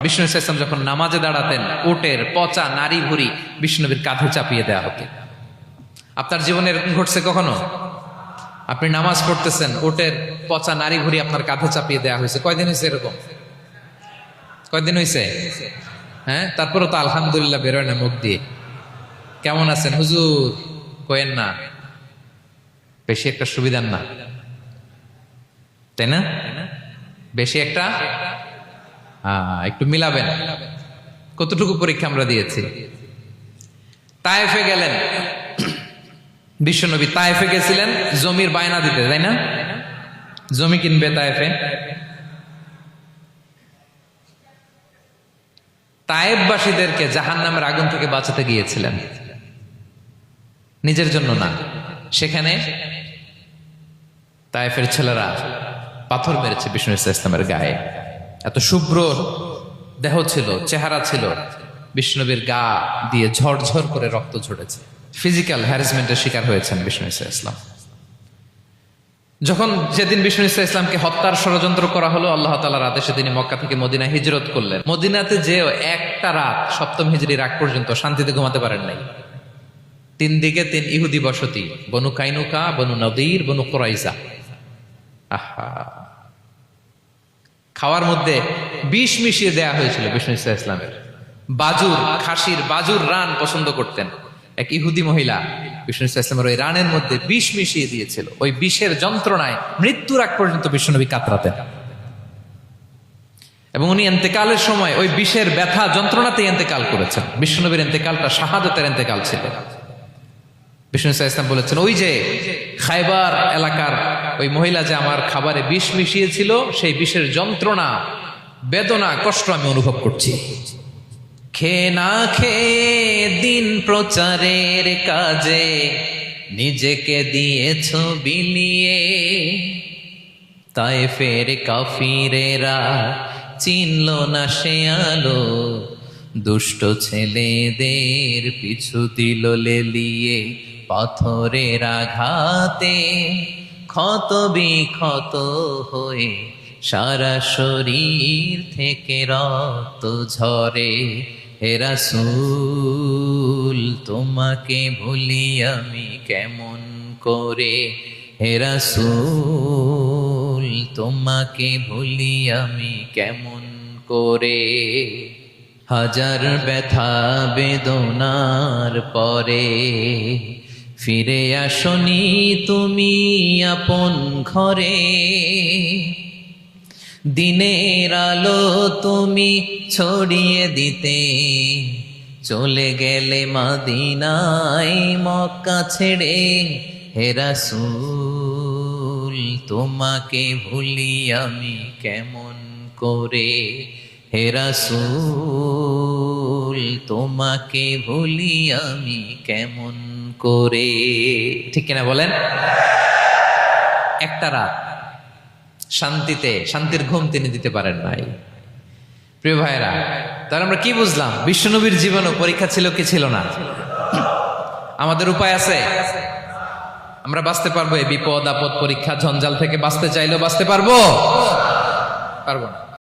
বিষ্ণু ইসলাম যখন নামাজে দাঁড়াতেন উটের পচা নারী ভুঁড়ি বিষ্ণুনবীর কাঁধে চাপিয়ে দেওয়া হতো। আপনার জীবনে এরকম ঘটছে কখনো? আপনি নামাজ পড়তেছেন, উটের পচা নারী ভুঁড়ি আপনার কাঁধে চাপিয়ে দেওয়া হয়েছে। কয়দিন হয়েছে এরকম? কয়দিন হয়েছে? হ্যাঁ, তারপরে তো আলহামদুলিল্লাহ বেরোয় না মুখ দিয়ে। কেমন আছেন হুজুর? কয়েন না, বেশি একটা সুবিধার না, তাই না? বেশি একটা একটু মিলাবেন। কতটুকু পরীক্ষা আমরা দিয়েছি। তায়েফে গেলেন বিশ্বনবী, তায়েফে গেছিলেন জমির বায়না দিতে, তাই না? জমি কিনবে তায়েফে। তায়েফবাসীদেরকে জাহান্নামের আগুন থেকে বাঁচাতে গিয়েছিলেন, নিজের জন্য না। সেখানে তায়েফের ছেলেরা পাথর মেরেছে বিষ্ণু ইসলামের গায়ে। এত শুভ্র দেহ ছিল, চেহারা ছিল, বিষ্ণুনবীর গা দিয়ে ঝরঝর করে রক্ত ঝরেছে। ফিজিক্যাল হ্যারাসমেন্টের শিকার হয়েছেন বিষ্ণু ইসলাম। যখন যেদিন বিষ্ণু ইসলামকে হত্যার ষড়যন্ত্র করা হলো, আল্লাহ তাআলার আদেশে তিনি মক্কা থেকে মদিনা হিজরত করলেন। মদিনাতে যে একটা রাত, সপ্তম হিজরির আগ পর্যন্ত শান্তিতে ঘুমাতে পারেন নাই। 3 দিকে 3 ইহুদি বসতি, বনু কাইনুকা, বনু নদীর, বনু কুরাইজা। আহা, খাওয়ার মধ্যে বিষ মিশিয়ে দেয়া হয়েছিল বিষ্ণু ইসলামের। বাজুর, খাসির বাজুর রান পছন্দ করতেন। এক ইহুদি মহিলা বিষ্ণু ইসলামের ওই রানের মধ্যে বিষ মিশিয়ে দিয়েছিল। ওই বিষের যন্ত্রণায় মৃত্যুর আগ পর্যন্ত বিষ্ণুনবী কাতরাতেন। এবং উনি ইন্তেকালের সময় ওই বিষের ব্যথা যন্ত্রণাতে ইন্তেকাল করেছেন। বিষ্ণুনবীর ইন্তেকালটা শাহাদাতের ইন্তেকাল ছিল। বিষ্ণু ইসলাম বলেছেন, ওই যে খায়বার এলাকার ওই মহিলা যে আমার খাবারে বিষ মিশিয়েছিল, সেই বিষের যন্ত্রণা, বেদনা, কষ্ট আমি অনুভব করছি। খেয়ে না খেয়ে দিন প্রচারের কাজে নিজেকে দিয়েছ বিলিয়ে। তায়েফের কাফিরেরা চিনল না সে আলো, দুষ্ট ছেলেদের পিছু দিল লেলিয়ে। পাথরের আঘাতে ক্ষত বিক্ষত হয়ে সারা শরীর থেকে রক্ত ঝরে। হে রাসূল তোমাকে ভুলি আমি কেমন করে, হে রাসূল তোমাকে ভুলি আমি কেমন করে। হাজার ব্যথা বেদনার পরে ফিরে আসনি তুমি আপন ঘরে। দিনের আলো তুমি ছড়িয়ে দিতে চলে গেলে মদিনায় মক্কা ছেড়ে। হে রাসূল তোমাকে ভুলি আমি কেমন করে, হে রাসূল তোমাকে ভুলি আমি কেমন করে। ঠিক কিনা বলেন? একটা রাত শান্তিতে, শান্তির ঘুম তিনি দিতে পারেন নাই। প্রিয় ভাইরা, তাহলে আমরা কি বুঝলাম? বিশ্বনবীর জীবনও পরীক্ষা ছিল কি ছিল না? আমাদের উপায় আছে? আমরা বাঁচতে পারবো এই বিপদ আপদ পরীক্ষা ঝঞ্ঝাল থেকে? বাঁচতে চাইলেও বাঁচতে পারবো? পারবো না।